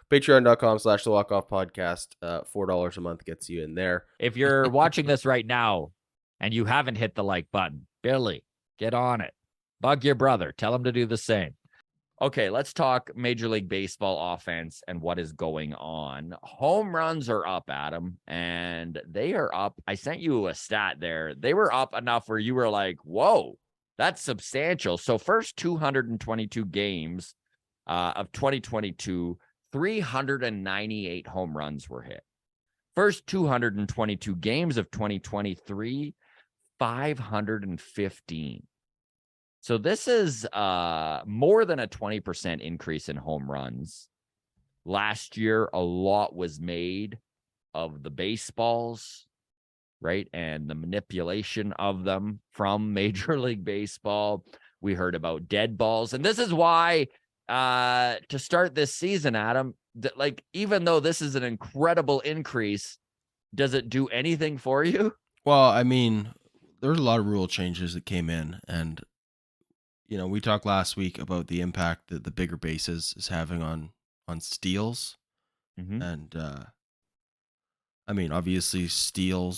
Patreon.com/the Walk Off Podcast. $4 a month gets you in there. If you're watching this right now and you haven't hit the like button, Billy, get on it. Bug your brother. Tell him to do the same. Okay, let's talk Major League Baseball offense and what is going on. Home runs are up, Adam, and they are up. I sent you a stat there. They were up enough where you were like, whoa, that's substantial. So first 222 games of 2022, 398 home runs were hit. First 222 games of 2023, 515. So this is more than a 20% increase in home runs. Last year, a lot was made of the baseballs, right? And the manipulation of them from Major League Baseball. We heard about dead balls. And this is why to start this season, Adam, like, even though this is an incredible increase, does it do anything for you? Well, I mean, there's a lot of rule changes that came in, and we talked last week about the impact that the bigger bases is having on steals, and I mean, obviously, steal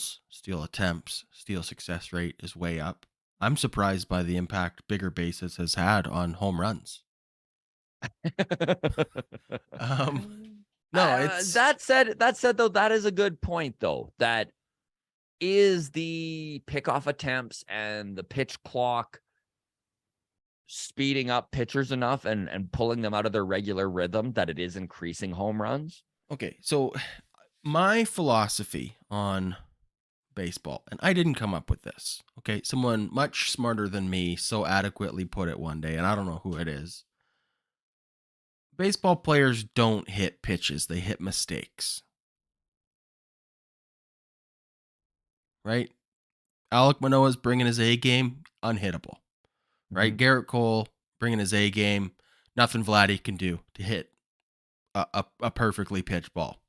attempts, steal success rate is way up. I'm surprised by the impact bigger bases has had on home runs. No, it's that said though, that is a good point though. That is the pickoff attempts and the pitch clock speeding up pitchers enough and pulling them out of their regular rhythm that it is increasing home runs. Okay, so my philosophy on baseball, and I didn't come up with this. Okay, someone much smarter than me so adequately put it one day, and I don't know who it is. Baseball players don't hit pitches, they hit mistakes. Right? Alek Manoah's bringing his A game, unhittable. Right? Garrett Cole bringing his A game, nothing Vladdy can do to hit a perfectly pitched ball.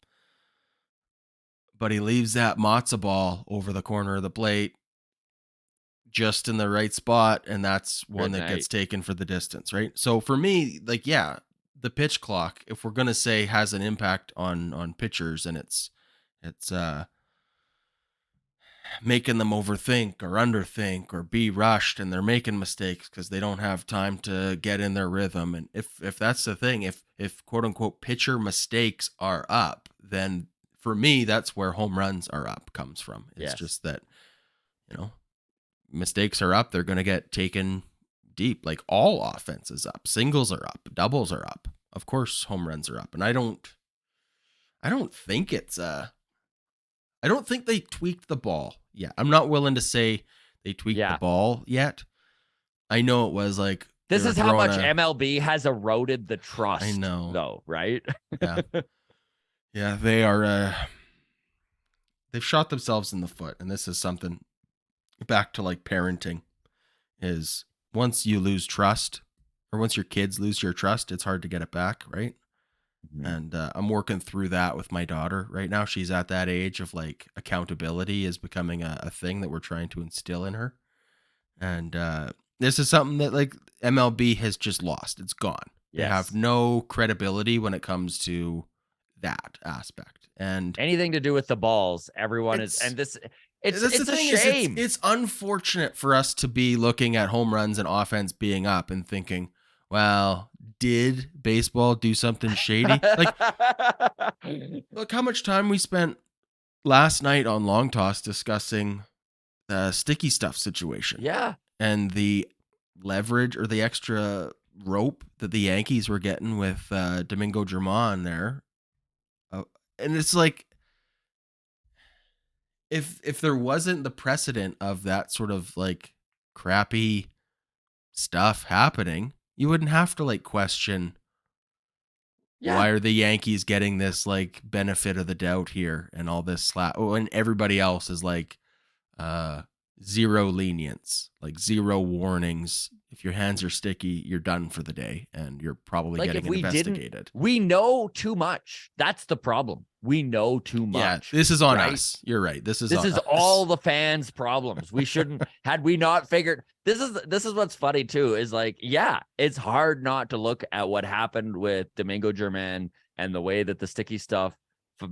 But he leaves that matzo ball over the corner of the plate just in the right spot, and that's one that gets taken for the distance, right? So for me, like, yeah, the pitch clock, if we're going to say has an impact on pitchers, and it's making them overthink or underthink or be rushed, and they're making mistakes because they don't have time to get in their rhythm. And if that's the thing, if quote unquote pitcher mistakes are up, then for me, that's where home runs are up comes from. It's just that, mistakes are up. They're going to get taken deep. Like, all offense is up. Singles are up. Doubles are up. Of course, home runs are up. And I don't think it's I don't think they tweaked the ball yet. I'm not willing to say they tweaked the ball yet. I know it was like, this is how much MLB has eroded the trust. I know, though, right? Yeah. Yeah, they are. They've shot themselves in the foot, and this is something back to like parenting. Is once you lose trust, or once your kids lose your trust, it's hard to get it back, right? And I'm working through that with my daughter right now. She's at that age of like accountability is becoming a thing that we're trying to instill in her. And this is something that like MLB has just lost. It's gone. They have no credibility when it comes to that aspect. And anything to do with the balls, everyone is, and this, it's a shame. It's unfortunate for us to be looking at home runs and offense being up and thinking, well, did baseball do something shady? Like, look how much time we spent last night on Long Toss discussing the sticky stuff situation. Yeah. And the leverage or the extra rope that the Yankees were getting with Domingo Germán there. And it's like, if there wasn't the precedent of that sort of like crappy stuff happening, you wouldn't have to like question why are the Yankees getting this like benefit of the doubt here and all this slap. Oh, and everybody else is like, zero lenience, like zero warnings. If your hands are sticky, you're done for the day, and you're probably Like, getting if we investigated. we know too much. That's the problem. We know too Yeah, much. this is on right? us. You're right. This is This on is us. all the fans' problems. We shouldn't had we not figured this is what's funny too, is like, yeah, it's hard not to look at what happened with Domingo Germain and the way that the sticky stuff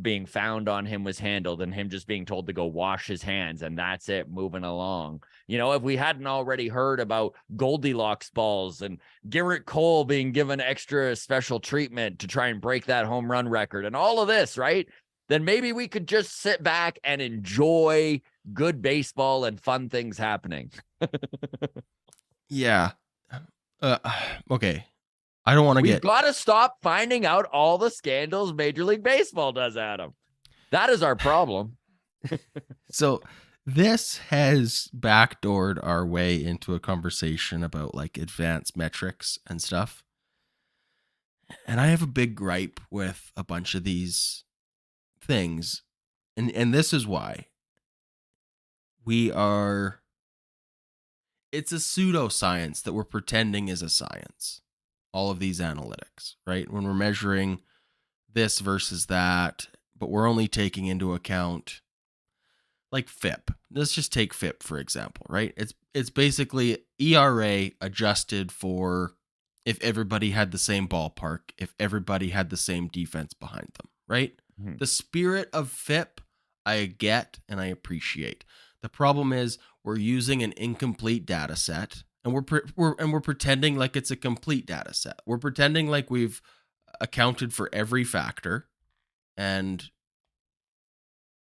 being found on him was handled, and him just being told to go wash his hands, and that's it, moving along. You know, if we hadn't already heard about Goldilocks balls and Garrett Cole being given extra special treatment to try and break that home run record and all of this, right? Then maybe we could just sit back and enjoy good baseball and fun things happening. Yeah. Okay. I don't want to We've get got to stop finding out all the scandals Major League Baseball does, Adam. That is our problem. so. This has backdoored our way into a conversation about like advanced metrics and stuff. And I have a big gripe with a bunch of these things. And this is why. It's a pseudoscience that we're pretending is a science. All of these analytics, right? When we're measuring this versus that, but we're only taking into account like FIP. Let's just take FIP for example, right? It's basically ERA adjusted for if everybody had the same ballpark, if everybody had the same defense behind them, right? Mhm. The spirit of FIP I get and I appreciate. The problem is we're using an incomplete data set, and we're pretending like it's a complete data set. We're pretending like we've accounted for every factor, and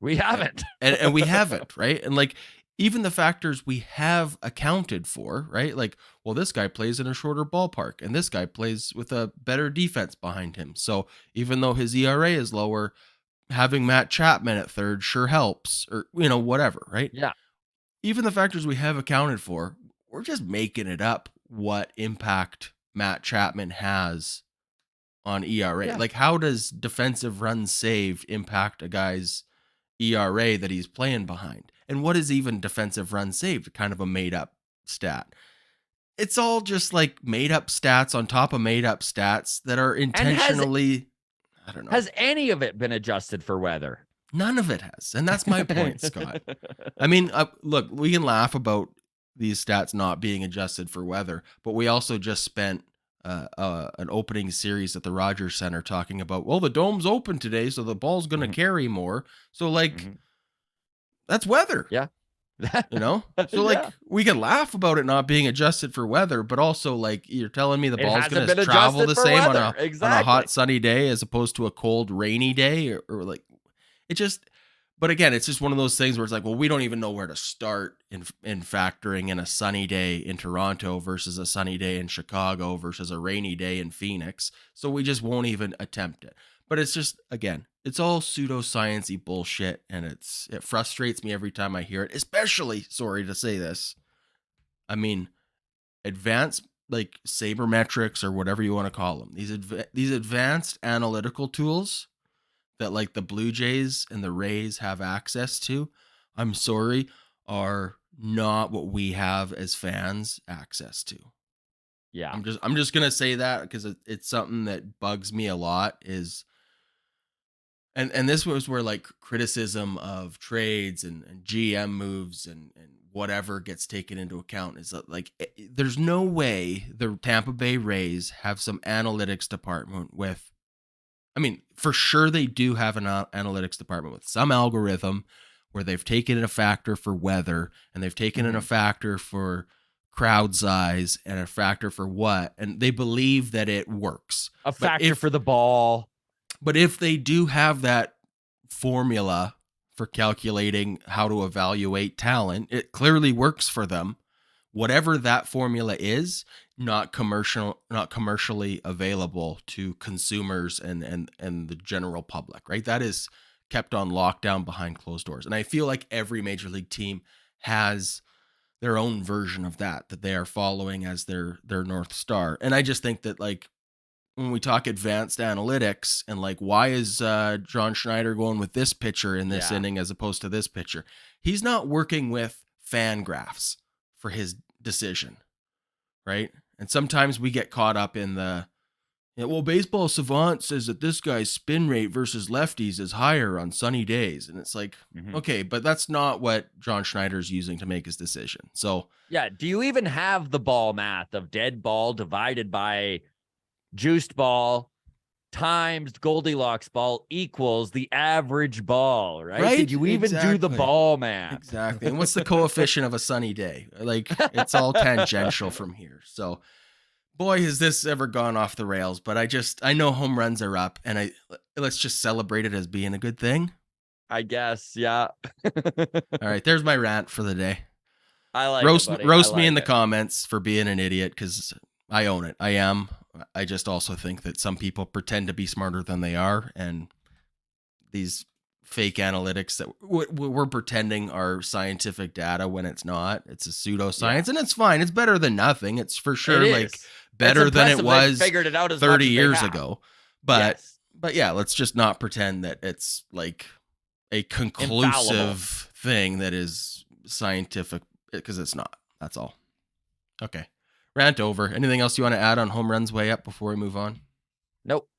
We haven't. and we haven't, right? And like even the factors we have accounted for, right? Like, well, this guy plays in a shorter ballpark and this guy plays with a better defense behind him. So even though his ERA is lower, having Matt Chapman at third sure helps, or whatever, right? Yeah. Even the factors we have accounted for, we're just making it up what impact Matt Chapman has on ERA. Yeah. Like, how does defensive runs saved impact a guy's ERA that he's playing behind? And what is even defensive runs saved? Kind of a made up stat. It's all just like made up stats on top of made up stats that are intentionally, I don't know. Has any of it been adjusted for weather? None of it has. And that's my point, Scott. I mean, look, we can laugh about these stats not being adjusted for weather, but we also just spent an opening series at the Rogers Center talking about, well, the dome's open today, so the ball's going to carry more. So, like, that's weather. Yeah. So, like, we can laugh about it not being adjusted for weather, but also, like, you're telling me the ball's going to travel the same on a hot, sunny day as opposed to a cold, rainy day, or like, it just... But again, it's just one of those things where it's like, well, we don't even know where to start in factoring in a sunny day in Toronto versus a sunny day in Chicago versus a rainy day in Phoenix. So we just won't even attempt it. But it's just, again, it's all pseudoscience-y bullshit, and it frustrates me every time I hear it, especially, sorry to say this, I mean, advanced, like, sabermetrics or whatever you want to call them, these advanced analytical tools that like the Blue Jays and the Rays have access to, I'm sorry, are not what we have as fans access to. Yeah. I'm just going to say that because it's something that bugs me a lot is, and this was where like criticism of trades and GM moves and whatever gets taken into account is that, like, there's no way the Tampa Bay Rays have some analytics department with, I mean, for sure they do have an analytics department with some algorithm where they've taken in a factor for weather and they've taken in a factor for crowd size and a factor for what, and they believe that it works. A factor for the ball. But if they do have that formula for calculating how to evaluate talent, it clearly works for them. Whatever that formula is, not commercially available to consumers and the general public, right? That is kept on lockdown behind closed doors. And I feel like every major league team has their own version of that they are following as their North Star. And I just think that, like, when we talk advanced analytics and like, why is John Schneider going with this pitcher in this inning as opposed to this pitcher? He's not working with fan graphs for his decision, right? And sometimes we get caught up in the, well, Baseball Savant says that this guy's spin rate versus lefties is higher on sunny days. And it's like, okay, but that's not what John Schneider's using to make his decision. So yeah, do you even have the ball math of dead ball divided by juiced ball times Goldilocks ball equals the average ball, right? Did you even do the ball math? Exactly. And what's the coefficient of a sunny day? Like, it's all tangential from here. So, boy, has this ever gone off the rails. But I know home runs are up, and let's just celebrate it as being a good thing. I guess, yeah. All right, there's my rant for the day. I like roast me in the comments for being an idiot, because I own it. I am. I just also think that some people pretend to be smarter than they are, and these fake analytics that we're pretending are scientific data when it's not. It's a pseudoscience, and it's fine. It's better than nothing. It's for sure like better than it was figured it out as 30 years ago. But yes. but yeah, let's just not pretend that it's like a conclusive thing that is scientific, because it's not. That's all. Okay. Rant over. Anything else you want to add on home runs way up before we move on? Nope.